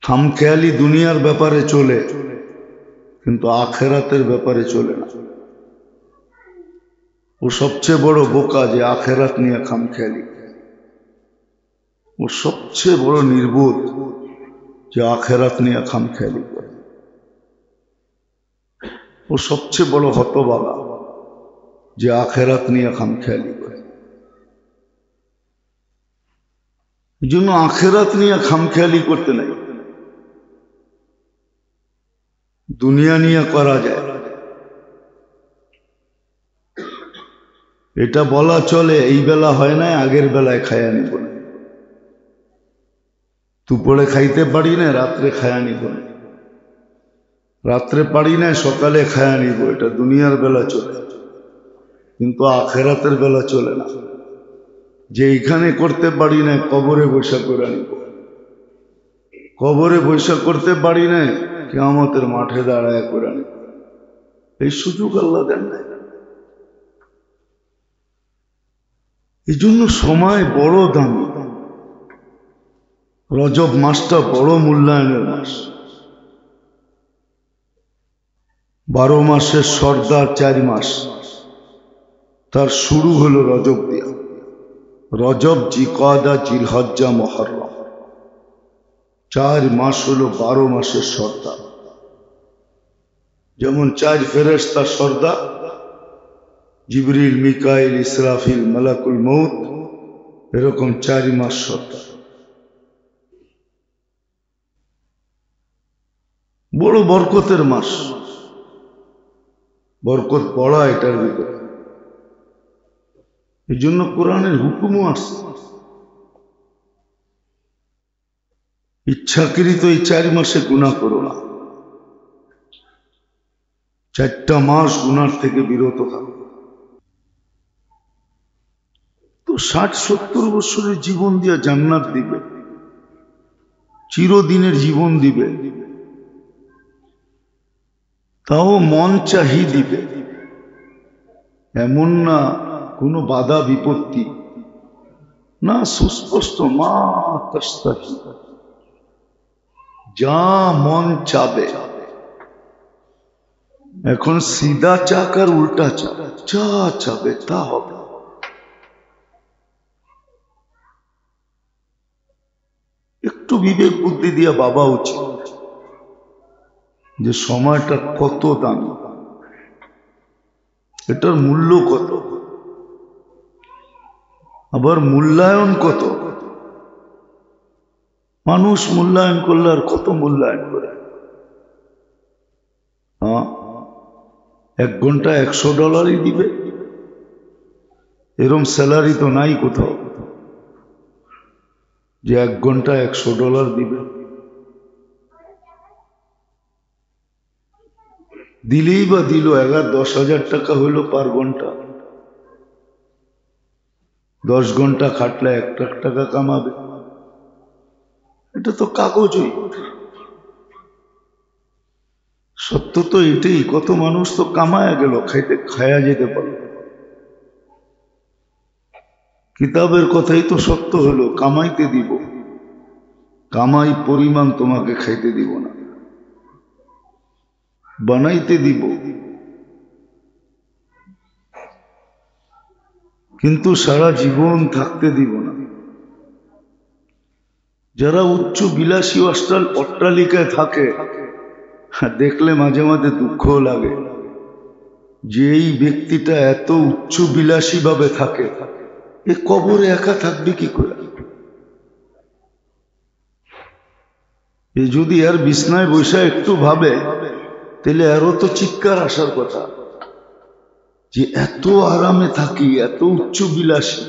খামখেয়ালি দুনিয়ার ব্যাপারে চলে, কিন্তু আখেরাতের ব্যাপারে চলে না। ও সবচেয়ে বড় বোকা যে আখেরাত নিয়ে খামখেয়ালি। ও সবচেয়ে বড় নির্বোধ যে আখেরাত নিয়ে খামখেয়ালি করে। ও সবচেয়ে বড় হতভাগা যে আখেরাত নিয়ে খামখেয়ালি করে। এই জন্য আখেরাত নিয়ে খামখেয়ালি করতে নাই। দুনিয়া নিয়ে করা যায়, এটা বলা চলে এই বেলা হয় না, আগের বেলায় খায়া নিব না। দুপুরে খাইতে পারি না, রাত্রে খায়া নিব না। রাত্রে পারি না, সকালে খায়া নিব। এটা দুনিয়ার বেলা চলে, কিন্তু আখেরাতের বেলা চলে না। যে এইখানে করতে পারি না, কবরে বৈশা করে নিব। কবরে বৈশা করতে পারি না, কিয়ামতের মাঠে দাঁড়ায় করে নিব। এই সুযোগ আল্লাহ দেন নাই। এই জন্য সময় বড় দামি। রজব মাসটা বড় মূল্যায়নের মাস। 12 মাসের সর্দার 4 মাস, তার শুরু হলো রজব দিয়া। রজব, জিকাদা, জিলহজ্জা, মুহররম, 4 মাস হলো 12 মাসের সর্দার। যেমন 4 ফেরেশতার সর্দার, জিবরিল, মিকাইল, ইসরাফিল, মালাকুল মউত, এরকম 4 মাস সর্দার। বড় বরকতের মাস, বরকত পড়া এটার ভিতরে। এই জন্য কোরআনের হুকুমও আসছে, ইচ্ছাকৃত এই 4 মাসে গুনাহ করো না। 4টা মাস গুনার থেকে বিরত থাকো। তো 60-70 বছরের জীবন দিয়ে জান্নাত দিবে, চিরদিনের জীবন দিবে, তাও মন চাহি দিবে। এমন না কোনো বাধা বিপত্তি না, সুস্পষ্ট, মা তাস্তাহি, যা মন চাবে। এখন সিধা চাক আর উল্টা চাক, যা চাবে তা হবে। একটু বিবেক বুদ্ধি দিয়া ভাবা উচিত যে সময়টা কত দামি, এটার মূল্য কত, আবার মূল্যায়ন কত। মানুষ মূল্যায়ন করলে আর কত মূল্যায়ন করে। 1 ঘন্টা $100 দিবে, এরম স্যালারি তো নাই কোথাও যে 1 ঘন্টা $100 দিবে। দিলেই বা দিল 10,000 টাকা হইল পার ঘন্টা। 10 ঘন্টা খাটলে 1 লাখ টাকা কামাবে। এটা তো কাগজই। সত্য তো এটাই, কত মানুষ তো কামায়া গেল, খায়া যেতে পারল। কিতাবের কথাই তো সত্য হলো, কামাইতে দিব, কামাই পরিমাণ তোমাকে খাইতে দিব না, বানাইতে দিব, কিন্তু সারা জীবন থাকতে দিব না। যারা উচ্চ বিলাসী অট্টালিকায় থাকে, দেখলে মাঝে মাঝে দুঃখ লাগে যে এই ব্যক্তিটা এত উচ্চ বিলাসী ভাবে থাকে, এ কবরে একা থাকবে কি করে? এ যদি আর বিছনায় বসে একটু ভাবে, তাহলে আরো তো চিৎকার আসার কথা যে এত আরামে থাকি, এত উচ্চ বিলাসী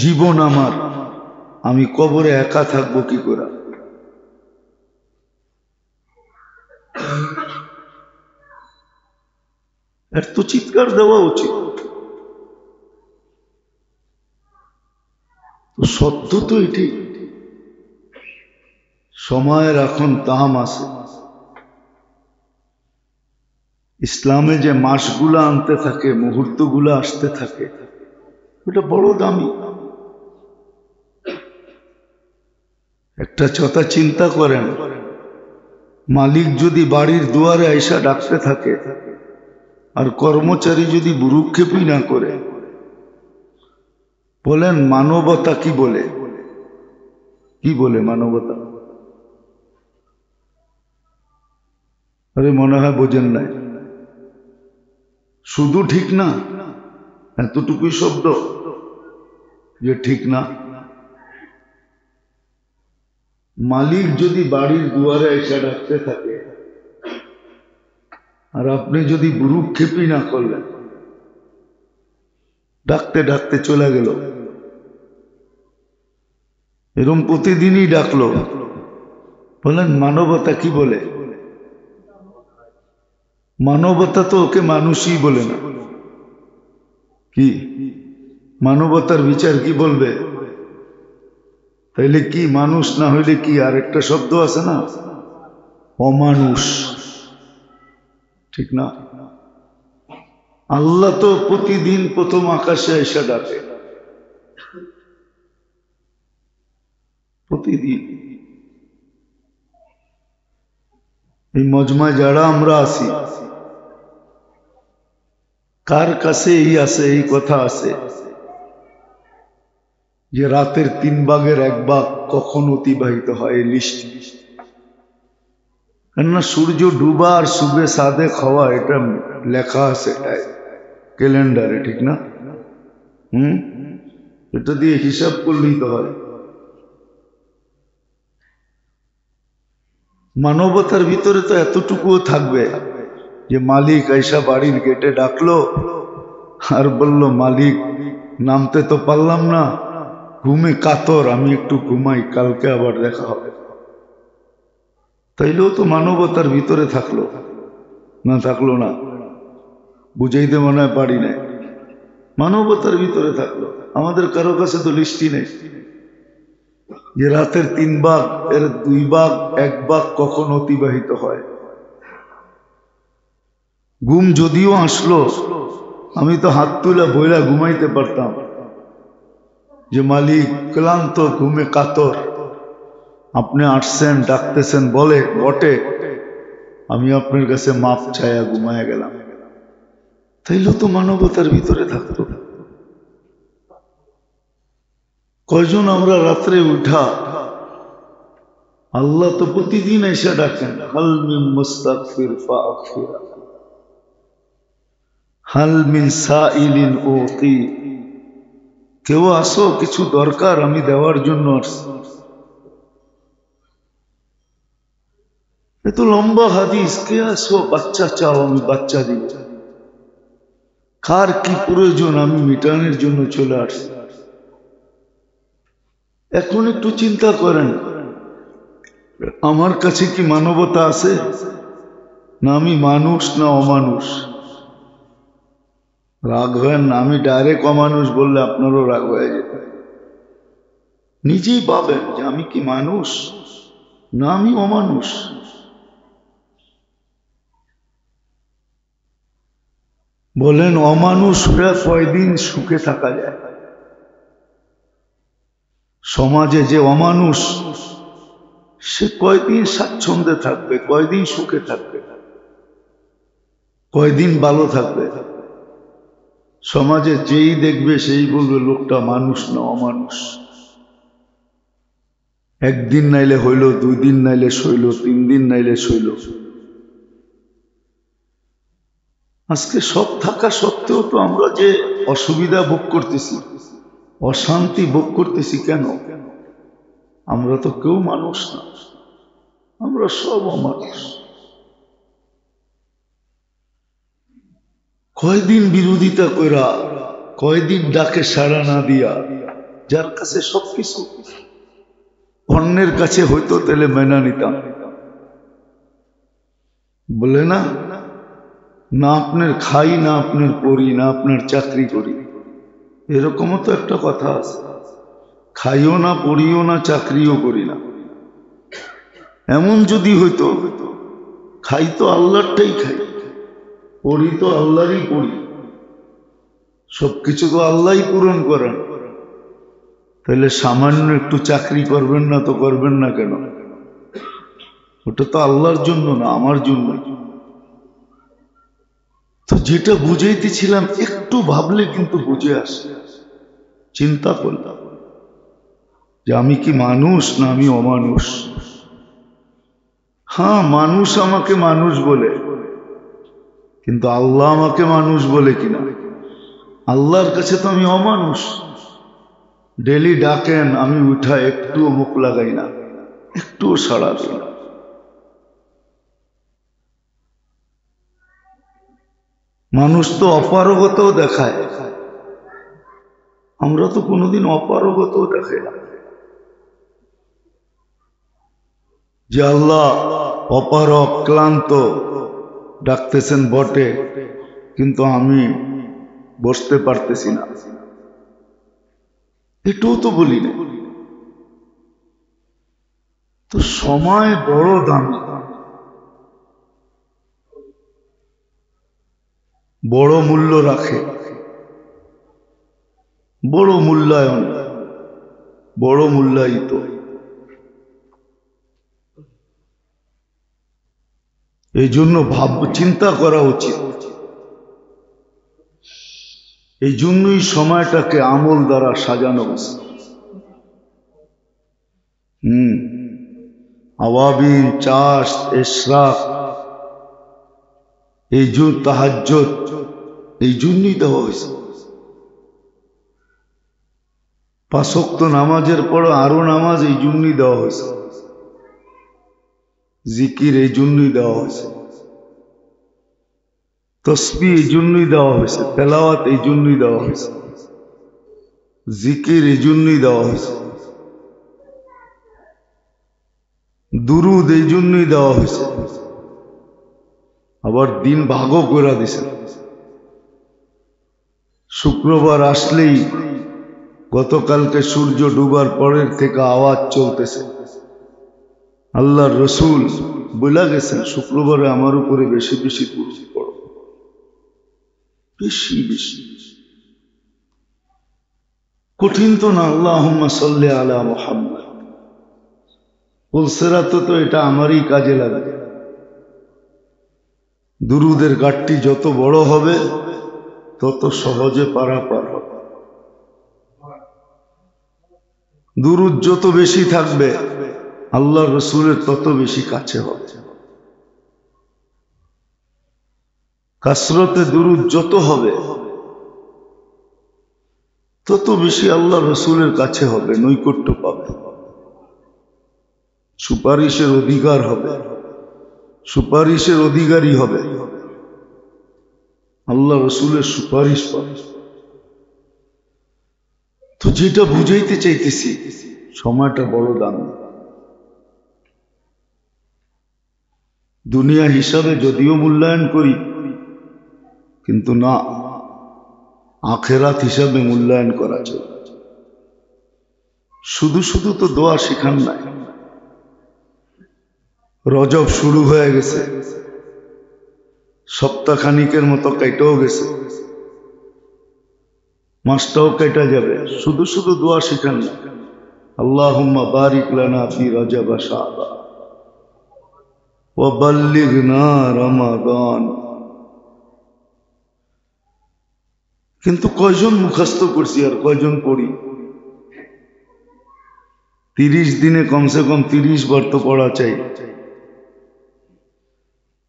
জীবন আমার, আমি কবরে একা থাকবো কি করে? এর তো চিৎকার দেওয়া উচিত। সত্য তো এটি, সময়ের এখন দাম আছে। ইসলামে যে মাসগুলা আনতে থাকে, মুহূর্তগুলা আসতে থাকে, এটা বড় দামি। একটা কথা চিন্তা করেন, মালিক যদি বাড়ির দুয়ারে আইসা ডাকতে থাকে আর কর্মচারী যদি ভ্রুক্ষেপই না করে, বলেন মানবতা কি বলে? কি বলে মানবতা? আরে মনে হয় বোঝেন নাই। শুধু ঠিক না, এতটুকুই শব্দ যে ঠিক না। মালিক যদি বাড়ির দুয়ারে এসে ডাকতে থাকে আর আপনি যদি ভ্রুক্ষেপই না করলেন, ডাকতে ডাকতে চলে গেল, এরকম প্রতিদিনই ডাকলো, বলেন মানবতা কি বলে? মানবতা তো ওকে মানুষই বলে না। কি মানবতার বিচার কি বলবে? তাইলে কি মানুষ না হইলে কি আরেকটা শব্দ আছে না, অমানুষ, ঠিক না? আল্লাহ তো প্রতিদিন প্রথম আকাশে এসে ডাকে, প্রতিদিন। এই মজমায় যারা আমরা আছি, কার কাছে এই আছে, এই কথা আছে যে রাতের 3 ভাগের 1 ভাগ কখন অতিবাহিত হয়? এই লিস্ট। কেননা সূর্য ডুবা আর সুবে সাদেক হওয়া এটা লেখা আছে ক্যালেন্ডারে, ঠিক না? এটা দিয়ে হিসাব করলেই তো হয়। মানবতার ভিতরে তো এতটুকুও থাকবে যে মালিক আইসা বাড়ির গেটে ডাকলো আর বলল, মালিক নামতে তো পারলাম না, ঘুমে কাতর, আমি একটু ঘুমাই, কালকে আবার দেখা হবে। তাইলেও তো মানবতার ভিতরে থাকলো, না থাকলো না? বুঝাইতে মনে হয় পারি না। মানবতার ভিতরে থাকলো। আমাদের কারো কাছে তো লিস্টই নেই যে রাতের 3 ভাগ এর 2 ভাগ 1 ভাগ কখন অতিবাহিত হয়। ঘুম যদিও আসলো, আমি তো হাত তুলে বইলা ঘুমাইতে পারতাম যে মালিক ক্লান্ত, ঘুমে কাতর, আপনি আসছেন, ডাকতেছেন, বলে বটে, আমি আপনার কাছে মাপ চাইয়া ঘুমায়া গেলাম। তাইলেও তো মানবতার ভিতরে থাকতো। কয়জন আমরা রাত্রে উঠা, আল্লাহ তো প্রতিদিন এসে ডাকেন, হাল মিন মুস্তাগফির ফাগফির, হাল মিন সাইলিন উতি, কেউ আসো, কিছু দরকার, আমি দেওয়ার জন্য আসছি। এত লম্বা হাদিস, কে আসো, বাচ্চা চাও, আমি বাচ্চা দিব, কার কি প্রয়োজন আমি মিটানোর জন্য চলে আসছি। এখন একটু চিন্তা করেন, আমার কাছে কি মানবতা আছে? না আমি মানুষ না অমানুষ? রাগ হয় না, আমি ডাইরেক্ট অমানুষ বললে আপনারও রাগ হয়ে যেত। নিজেই ভাবেন যে আমি কি মানুষ না আমি অমানুষ? বলেন অমানুষ হয়ে কয়দিন সুখে থাকা যায়? সমাজে যে অমানুষ, সে কয়দিন স্বাচ্ছন্দ্যে থাকবে, কয়দিন সুখে থাকবে, কয়দিন ভালো থাকবে? সমাজে যেই দেখবে সেই বলবে লোকটা মানুষ না অমানুষ। একদিন নাইলে হইল, 2 দিন নাইলে সইল, 3 দিন নাইলে সইল। আজকে সব থাকা সত্ত্বেও তো আমরা যে অসুবিধা ভোগ করতেছি, অশান্তি ভোগ করতেছি, কেন? আমরা তো কেউ মানুষ না, আমরা সব অমানুষ। কয়দিন বিরোধিতা কইরা, কয়দিন ডাকে সাড়া না দিয়া, যার কাছে সবকিছু, অন্যের কাছে হয়তো তাহলে মেনা নিতাম, বলে না, না আপনার খাই, না আপনার পড়ি, না আপনার চাকরি করি, এরকমও তো একটা কথা আছে। খাইও না, পড়িও না, চাকরিও করি না। এমন যদি হইতো, খাই তো আল্লাহরটাই খাই, পড়ি তো আল্লাহরই পড়ি, সবকিছু তো আল্লাহই পূরণ করেন, তাহলে সামান্য একটু চাকরি করবেন না তো করবেন না কেন? ওটা তো আল্লাহর জন্য না, আমার জন্য। তো যেটা বুঝাইতেছিলাম একটু ভাবলে কিন্তু বুঝে আসে। চিন্তা করলাম যে আমি কি মানুষ না আমি অমানুষ? হ্যাঁ, মানুষ আমাকে মানুষ বলে, কিন্তু আল্লাহ আমাকে মানুষ বলে কিনা? আল্লাহর কাছে তো আমি অমানুষ। ডেলি ডাকেন, আমি উঠা একটুও মুখ লাগাই না, একটুও সাড়া দিই না। মানুষ তো অপারগতাও দেখায়, আমরা তো কোনোদিন অপারগতাও দেখাই না। যে আল্লাহ অপারগ ক্লান্ত ডাকতেছেন বটে, কিন্তু আমি বসতে পারতেছি না, এটাও তো বলি না। তো সময় বড় দামি, বড় মূল্য রাখে, বড় মূল্যায়ন, বড় মূল্যায়িত। এই জন্য চিন্তা করা উচিত। এই জন্যই সময়টাকে আমল দ্বারা সাজানো উচিত। আওয়াবিন, চাষ, ইশরাক, এই জন্য তাহাজ্জুদ, এই জন্যই দেওয়া হয়েছে। 5 ওয়াক্ত নামাজের পর আরো নামাজ এই জন্যই দেওয়া হয়েছে। জিকির এই জন্যই দেওয়া হয়েছে, তসবিহ এই জন্যই দেওয়া হয়েছে, তেলাওয়াত এই জন্যই দেওয়া হয়েছে, জিকির এই জন্যই দেওয়া হয়েছে, দুরুদ এই জন্যই দেওয়া হয়েছে। আবার দিন ভাগও করে দিছে। শুক্রবার আসলেই গতকালকে সূর্য ডুবার পরের থেকে আওয়াজ চলতেছে, আল্লাহর রসুল বলে গেছেন শুক্রবারে আমার উপরে বেশি বেশি দুরূদ পড়ো, বেশি বেশি। কঠিন তো না? আল্লাহুম্মা সাল্লি আলা মুহাম্মাদ পুলসেরাতে তো এটা আমারই কাজে লাগে। দুরুদের ঘাটতি যত বড় হবে তত সহজে পারাপার হবে। দুরুদ যত বেশি থাকবে আল্লাহ রসুলের তত বেশি কাছে হবে। কাসরতে দুরুদ যত হবে তত বেশি আল্লাহ রসুলের কাছে হবে, নৈকট্য পাবে, সুপারিশের অধিকার হবে, সুপারিশের অধিকারী হবে, আল্লাহ রসুলের সুপারিশ পাবে। তো যেটা বুঝাইতে চাইতেছি, সময়টা বড় দাম। দুনিয়া হিসাবে যদিও মূল্যায়ন করি, কিন্তু না, আখেরাত হিসাবে মূল্যায়ন করা চাই। শুধু শুধু তো দোয়া শিখান নাই। রজব শুরু হয়ে গেছে, সপ্তাহখানিকের মতো কেটেও গেছে, মাসটাও কেটে যাবে, শুধু শুধু দোয়া শিখান না। আল্লাহুম্মা বারিক লানা ফি রজব ওয়া শাবান ওয়া বাল্লিগনা রমাদান। কিন্তু কয়জন মুখস্থ করছি আর কয়জন পড়ি? 30 দিনে কমসে কম 30 বার তো পড়া চাই,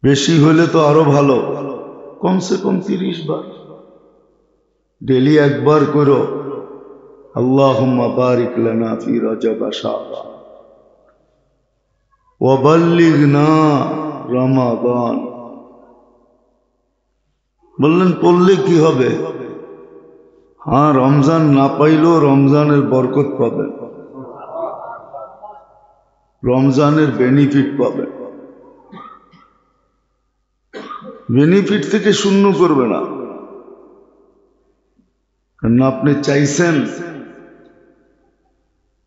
বেশি হলে তো আরো ভালো, কমসে কম 30 বার। ডেলি একবার করো আল্লাহুম্মা বারিক লানা ফি রজব ওয়া শাবান ওয়া বাল্লিগনা রমাদান। বললেন পড়লে কি হবে? হ্যাঁ, রমজান না পাইলেও রমজানের বরকত পাবেন, রমজানের বেনিফিট পাবেন। বেনিফিট থেকে শূন্য করবে না, কারণ আপনি চাইছেন।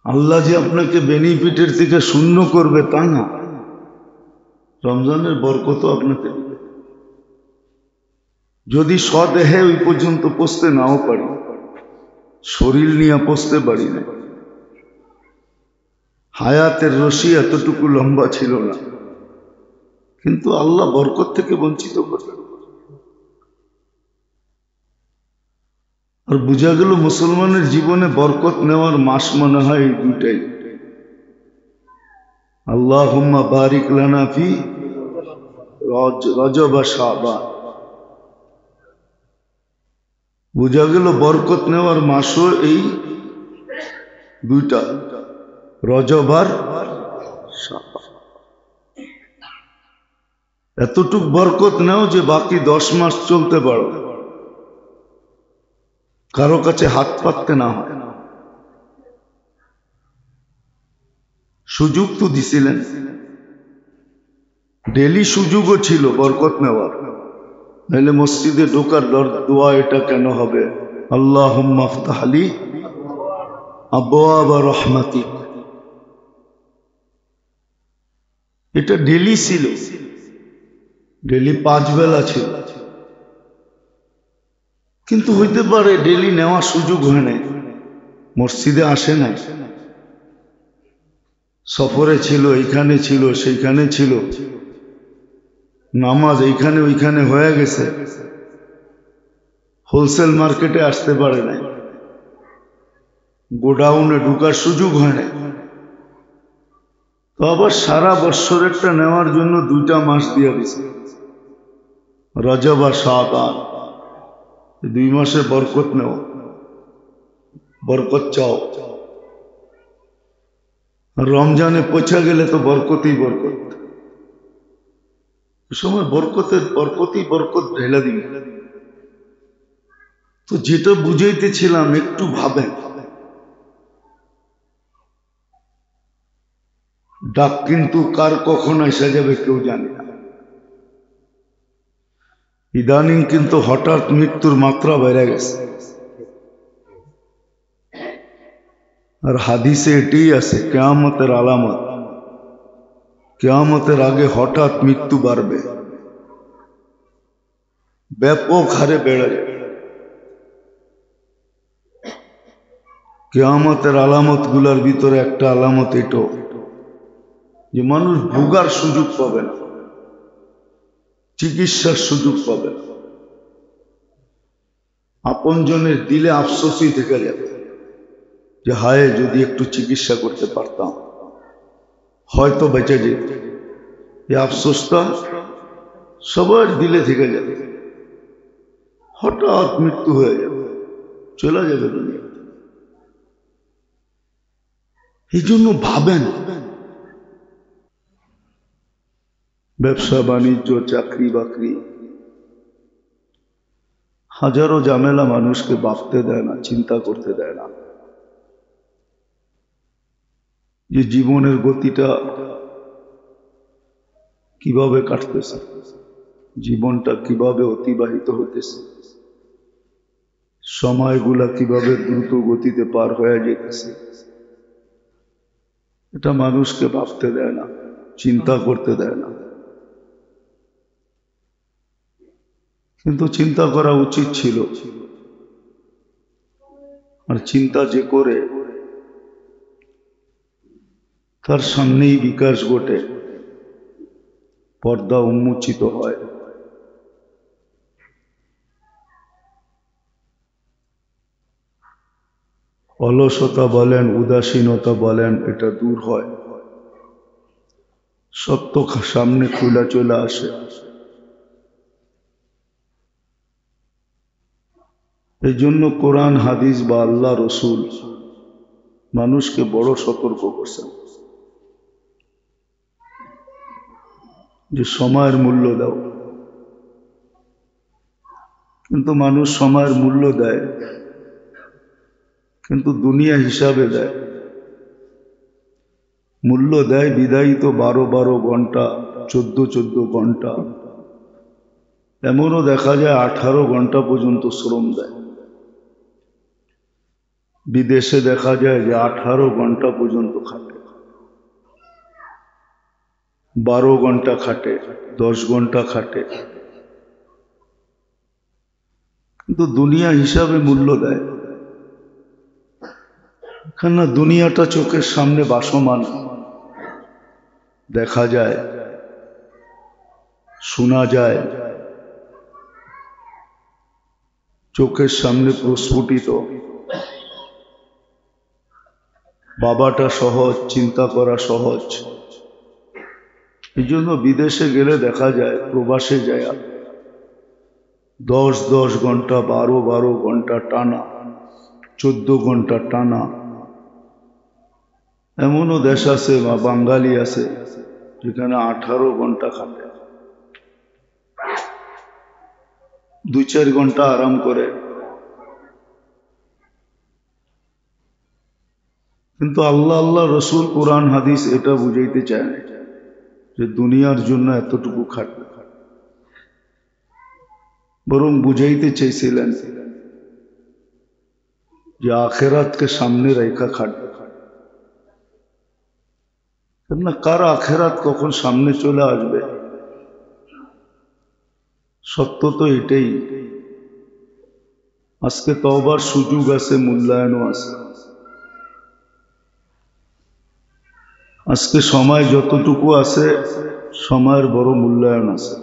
আল্লাহ যে আপনাকে বেনিফিটের থেকে শূন্য করবে তা না, রমজানের বরকতও আপনাকে দিবে। যদি স্বদেহে ওই পর্যন্ত পৌঁছতে নাও পারি, শরীর নিয়ে পৌঁছতে পারি না, হায়াতের রশি এতটুকু লম্বা ছিল না, কিন্তু আল্লাহ বরকত থেকে বঞ্চিত করলেন। আর বোঝা গেল মুসলমানের জীবনে বরকত নেওয়ার মাস মনে হয় এই দুটাই। আল্লাহুম্মা বারিক লানা ফি রজব বা শাবান। বোঝা গেল বরকত নেওয়ার মাসও এই দুইটা, রজব আর শাবান। এতটুক বরকত নাও যে বাকি 10 মাস চলতে পারো, কারো কাছে হাত পাততে না হয়। সুযোগ তো দিছিলেন, ডেলি সুযোগও ছিল বরকত নেওয়ার, নাহলে মসজিদে ঢোকার দোয়া এটা কেন হবে? আল্লাহুম্মা আফতাহ লি আবওয়াবা রাহমাতিক। এটা ডেলি ছিল, ডেলি 5 বেলা ছিল। কিন্তু হইতে পারে ডেলি নেওয়ার সুযোগ হয় নাই, মসজিদে আসে নাই, সফরে ছিল, এইখানে ছিল, সেইখানে ছিল, নামাজ এইখানে ওইখানে হয়ে গেছে, হোলসেল মার্কেটে আসতে পারে নাই, গোডাউনে ঢুকার সুযোগ হয় নাই। তো আবার সারা বৎসরেরটা নেওয়ার জন্য 2টা মাস দিয়ে দিছে, রজব আর শাবান। 2 মাসে বরকত নেও, বরকত চাও। আর রমজানে পৌঁছা গেলে তো বরকতই বরকত। এ সময় বরকতই বরকত ঢেলা দিন। তো যেটা বুঝাইতেছিলাম, একটু ভাবেন, ডাক কিন্তু কার কখন এসে যাবে কেউ জানে না। ইদানিং কিন্তু হঠাৎ মৃত্যুর মাত্রা বেড়ে গেছে। আর হাদিসে এটাই আছে, কিয়ামতের আলামত, কিয়ামতের আগে হঠাৎ মৃত্যু বাড়বে, ব্যাপক হারে বেড়ে যাবে। কিয়ামতের আলামত গুলার ভিতরে একটা আলামত এটাও, যে মানুষ ভোগার সুযোগ পাবে না, চিকিৎসার সুযোগ পাবে না, আপনজনের দিলে আফসোসই থেকে যাবে যে হায় যদি একটু চিকিৎসা করতে পারতাম, হয়তো বেঁচে যেত। এই আফসোসটা সবার দিলে থেকে যাবে। হঠাৎ মৃত্যু হয়ে যাবে, চলে যাবে দুনিয়া। এই জন্য ভাবেন, ব্যবসা বাণিজ্য, চাকরি বাকরি, হাজারো ঝামেলা মানুষকে ভাবতে দেয় না, চিন্তা করতে দেয় না যে জীবনের গতিটা কিভাবে কাটতেছে, জীবনটা কিভাবে অতিবাহিত হতেছে, সময়গুলা কিভাবে দ্রুত গতিতে পার হয়ে যেতেছে। এটা মানুষকে ভাবতে দেয় না, চিন্তা করতে দেয় না। কিন্তু চিন্তা করা উচিত ছিল। আর চিন্তা যে করে, তার সামনেই বিকাশ ঘটে, পর্দা উন্মোচিত হয়। অলসতা বলেন, উদাসীনতা বলেন, এটা দূর হয়, সত্য সামনে খুলে চলে আসে। এই জন্য কোরআন হাদিস বা আল্লাহ রসুল মানুষকে বড় সতর্ক করছেন যে সময়ের মূল্য দাও। কিন্তু মানুষ সময়ের মূল্য দেয়, কিন্তু দুনিয়া হিসাবে দেয়। মূল্য দেয় বিদায়ী তো 12 ঘন্টা, 14 ঘন্টা, এমনও দেখা যায় 18 ঘন্টা পর্যন্ত শ্রম দেয়। বিদেশে দেখা যায় যে 18 ঘন্টা পর্যন্ত খাটে, 12 ঘন্টা খাটে, 10 ঘন্টা খাটে, কিন্তু দুনিয়া হিসাবে মূল্য দেয়। কেননা দুনিয়াটা চোখের সামনে ভাসমান, দেখা যায়, শোনা যায়, চোখের সামনে প্রস্ফুটিত। বাবাটা সহজ, চিন্তা করা সহজ। এই জন্য বিদেশে গেলে দেখা যায়, প্রবাসে যায় 10 ঘন্টা, 12 ঘন্টা টানা, 14 ঘন্টা টানা। এমনও দেশ আছে বা বাঙালি আছে যেখানে 18 ঘন্টা খাটে, 2-4 ঘন্টা আরাম করে। কিন্তু আল্লাহ আল্লাহ রসুল কোরআন হাদিস এটা বুঝাইতে চায় না যে দুনিয়ার জন্য এতটুকু খাটবে, বরং বুঝাইতে চেয়েছিলেন যে আখেরাতকে সামনে রেখা খাটবে। না, কার আখেরাত কখন সামনে চলে আসবে? সত্য তো এটাই। আজকে তওবার সুযোগ আছে, মূল্যায়নও আছে। আজকে সময় যতটুকু আছে, সময়ের বড় মূল্যায়ন আছে।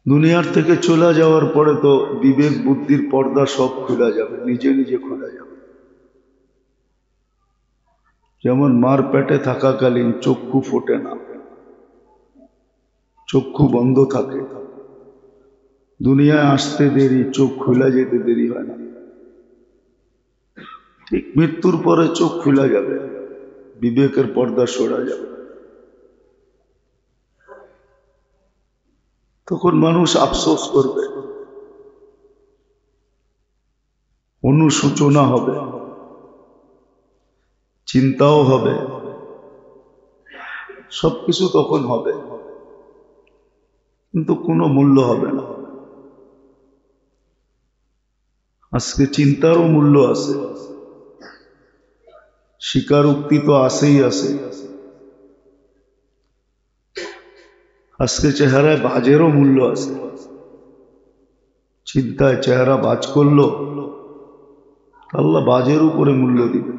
দুনিয়ার থেকে চলে যাওয়ার পরে তো বিবেক বুদ্ধির পর্দা সব খুলে যাবে, নিজে নিজে খুলে যাবে। যেমন মার পেটে থাকাকালীন চক্ষু ফোটে না, চক্ষু বন্ধ থাকে। দুনিয়ায় আসতে দেরি, চোখ খুলে যেতে দেরি হয় না। ঠিক মৃত্যুর পরে চোখ খুলে যাবে, বিবেকের পর্দা সরা যাবে। তখন মানুষ আফসোস করবে, অনুশোচনা হবে, চিন্তাও হবে, সবকিছু তখন হবে, কিন্তু কোনো মূল্য হবে না। আজকে চিন্তারও মূল্য আছে, স্বীকারোক্তি তো আছেই আছে। আজকে চেহারায় বাজেরও মূল্য আছে। চিন্তায় চেহারা বাজ করলো, আল্লাহ বাজের উপরে মূল্য দিবে।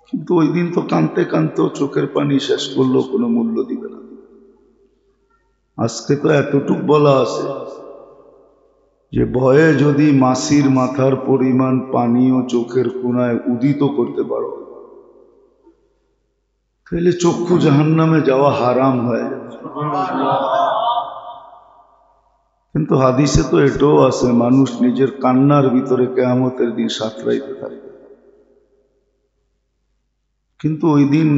কিন্তু ওই দিন তো কানতে কানতেও চোখের পানি শেষ করলো, কোনো মূল্য দিবে না। আজকে তো এতটুক বলা আছে যে ভয়ে যদি মাসির মাথার পরিমাণ পানিও চোখের কোনায় উদিত করতে পারো, তাহলে চক্ষু জাহান্নামে যাওয়া হারাম হয়ে যাবে। কিন্তু হাদিসে তো এটাও আছে, মানুষ নিজের কান্নার ভিতরে কিয়ামতের দিন সাঁতরাইতে থাকবে। কিন্তু ওই দিন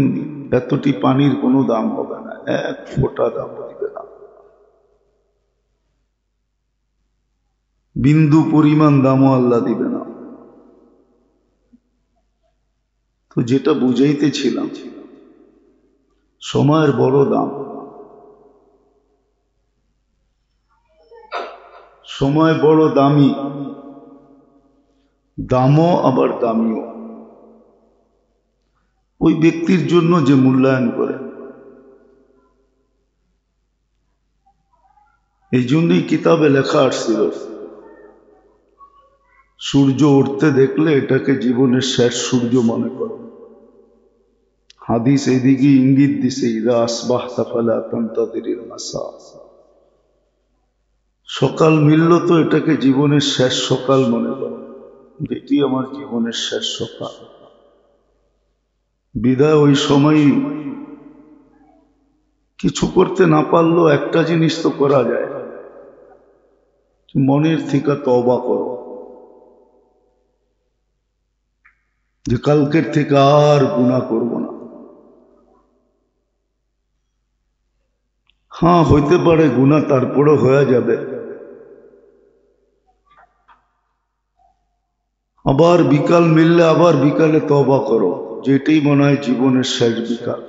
এতটি পানির কোনো দাম হবে না, 1 ফোঁটা দাম দিবে না, বিন্দু পরিমাণ দামও আল্লাহ দিবে না। তো যেটা বুঝাইতেছিলাম, সময়ের বড় দাম। সময় বড় দামি, দামও আবার দামিও ওই ব্যক্তির জন্য যে মূল্যায়ন করে। এই জন্যই কিতাবে লেখা আসছিল, সূর্য উঠতে দেখলে এটাকে জীবনের শেষ সূর্য মনে করো। হাদিস এদিকে ইঙ্গিত দিছে, ইদা আসবাহতা ফালা তানতাযিরিল মাসা। সকাল মিলল তো এটাকে জীবনের শেষ সকাল মনে করো, এটি আমার জীবনের শেষ সকাল। বিদায় ওই সময়ই কিছু করতে না পারলেও একটা জিনিস তো করা যায়, মনের থেকে তওবা করো যে কালকের থেকে আর গুনাহ করব না। হ্যাঁ, হইতে পারে গুনাহ তারপরে হয়ে যাবে, আবার বিকাল মিললে আবার বিকালে তওবা করো, যেটাই মনে হয় জীবনের শেষ বিকাল,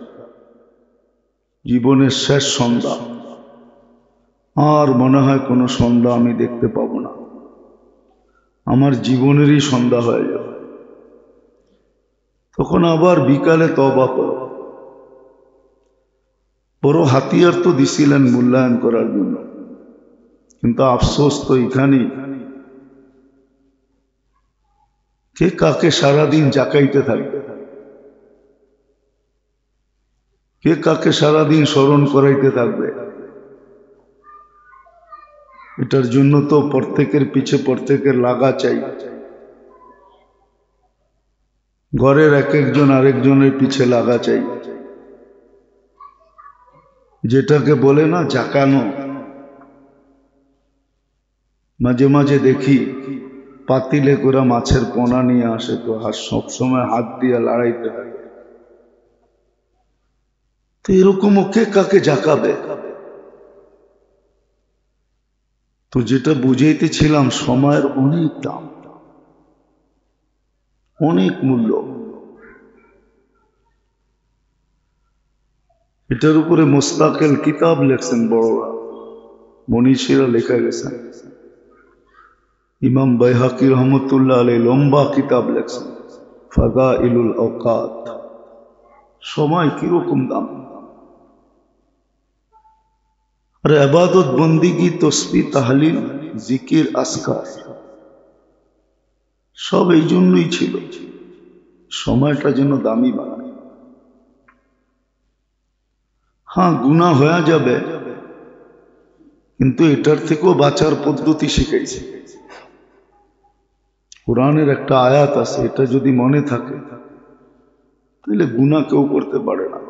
জীবনের শেষ সন্ধ্যা। আর মনে হয় কোনো সন্ধ্যা আমি দেখতে পাবো না, আমার জীবনেরই সন্ধ্যা হয়ে যাবে। তখন আবার বিকালে তওবা করো। বড় হাতিয়ার তো দিছিলেন মূল্যায়ন করার জন্য, কিন্তু আফসোস তো এখানেই কে কাকে সারাদিন জাকাইতে থাকবে? কে কাকে সারাদিন স্মরণ করাইতে থাকবে? এটার জন্য তো প্রত্যেকের পিছে প্রত্যেকের লাগা চাই। ঘরের এক একজন আরেকজনের পিছে লাগা চাই, যেটাকে বলে না জাকানো। মাঝে মাঝে দেখি পাতিলে করে মাছের পোনা নিয়ে আসে, তো সবসময় হাত দিয়ে লড়াইতে হয়। তো এরকমও কে কাকে জাকাবে? তো যেটা বুঝাইতেছিলাম, সময়ের অনেক দাম, অনেক মূল্য। এটার উপরে মুস্তাকিল কিতাব লেখছেন বড়রা, মনীষীরা লেখা গেছেন। ইমাম বাইহাকি রহমতুল্লাহ আলাইহি লম্বা কিতাব লেখছেন, ফাদাইলুল আওকাত। সময় কিরকম দাম! আর ইবাদত বন্দিগি, তসবিহ, তাহলিল, জিকির, আজকার সব এই জন্যই ছিল, সময়টা যেন দামি বানায়। হ্যাঁ, গুনাহ হয়ে যাবে, কিন্তু এটার থেকেও বাঁচার পদ্ধতি শিখাইছে। কোরআনের একটা আয়াত আছে, এটা যদি মনে থাকে তাহলে গুনাহ কেউ করতে পারে না।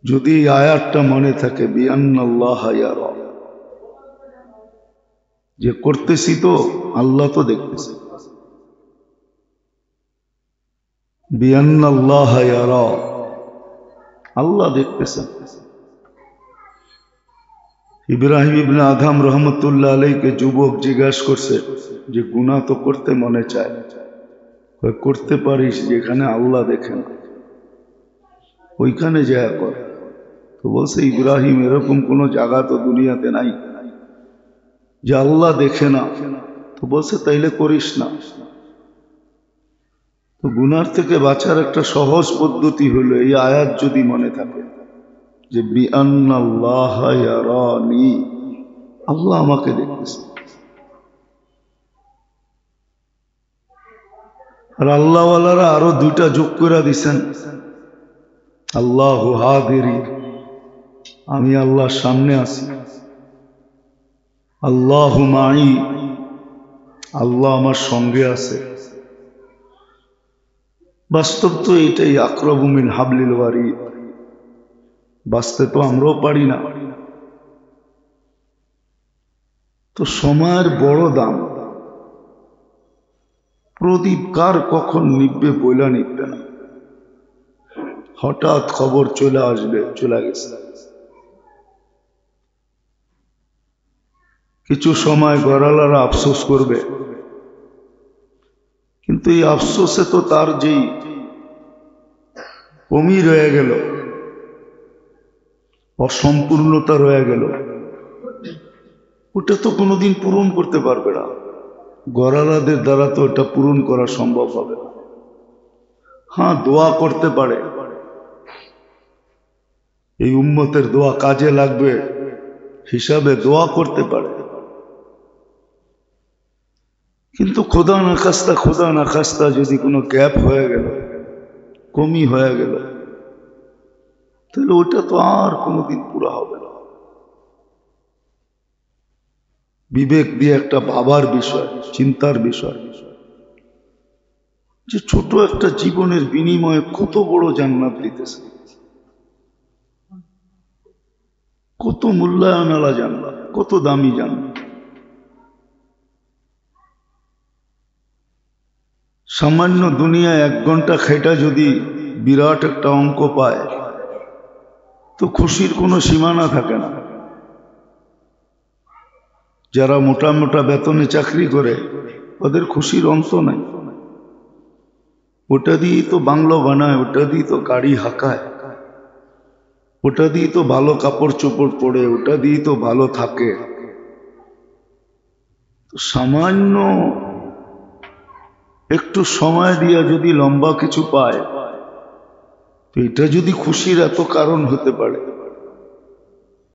যদি এই আয়াতটা মনে থাকে, বিআন্নাল্লাহ ইয়ারা, যে করতেছি তো আল্লাহ তো দেখতেছে। বিআন্নাল্লাহ ইয়ারা, আল্লাহ দেখতেছেন। ইব্রাহিম ইবনে আদম রহমতুল্লাহ আলাইহিকে যুবক জিজ্ঞাসা করছে যে গুনাহ তো করতে মনে চায়, করতে পারিস যেখানে আল্লাহ দেখেন, ওইখানে যায় কর। তো বলছে, ইব্রাহিম, এরকম কোনো জায়গা তো দুনিয়াতে নাই যে আল্লাহ দেখে না। তো বলছে, তাইলে করিস না। তো গুনার থেকে বাঁচার একটা সহজ পদ্ধতি হলো এই আয়াত যদি মনে থাকে, যে বিআন্নাল্লাহ ইয়ারানি, আল্লাহ আমাকে দেখতেছে। আর আল্লাহওয়ালারা আরো দুইটা যোগ করে দিছেন, আল্লাহু হাদিরি, আমি আল্লাহর সামনে আছি, আল্লাহু মাই, আল্লাহ আমার সঙ্গে আছে। বাস্তব তো এটাই, আকরাবু মিন হাবলিল ওয়ারিদ। বাঁচতে তো আমরাও পারি না। তো সময়ের বড় দাম। প্রদীপ কার কখন নিববে বইলা নিববে না, হঠাৎ খবর চলে আসবে, চলে গেছে। কিছু সময় গড়ালারা আফসোস করবে, কিন্তু এই আফসোসে তো তার যেই কমি রয়ে গেল, অসম্পূর্ণতা রয়ে গেল, ওটা তো কোনোদিন পূরণ করতে পারবে না। গড়ালাদের দ্বারা তো এটা পূরণ করা সম্ভব হবে না। হ্যাঁ, দোয়া করতে পারে, এই উম্মতের দোয়া কাজে লাগবে হিসাবে দোয়া করতে পারে, কিন্তু খোদা না খাস্তা যদি কোনো গ্যাপ হয়ে গেল, কমি হয়ে গেল, তাহলে ওটা তো আর কোনোদিন পুরা হবে না। বিবেক দিয়ে একটা ভাবার বিষয়, চিন্তার বিষয়, যে ছোট একটা জীবনের বিনিময়ে কত বড় জান্নাত দিতেছে, কত মূল্যায়ন আলা জান্নাত, কত দামি জান্নাত। সামান্য দুনিয়ায় 1 ঘন্টা খেটা যদি বিরাট একটা অঙ্ক পায়, তো খুশির কোনো সীমানা থাকে না। যারা মোটা মোটা বেতনে চাকরি করে, ওদের খুশির অন্ত নাই। ওটা দিয়েই তো বাংলো বানায়, ওটা দিয়ে তো গাড়ি হাঁকায়, ওটা দিয়ে তো ভালো কাপড় চোপড় পরে, ওটা দিয়ে তো ভালো থাকে। তো সামান্য একটু সময় দিয়া যদি লম্বা কিছু পায়, তো এটা যদি খুশির এত কারণ হতে পারে,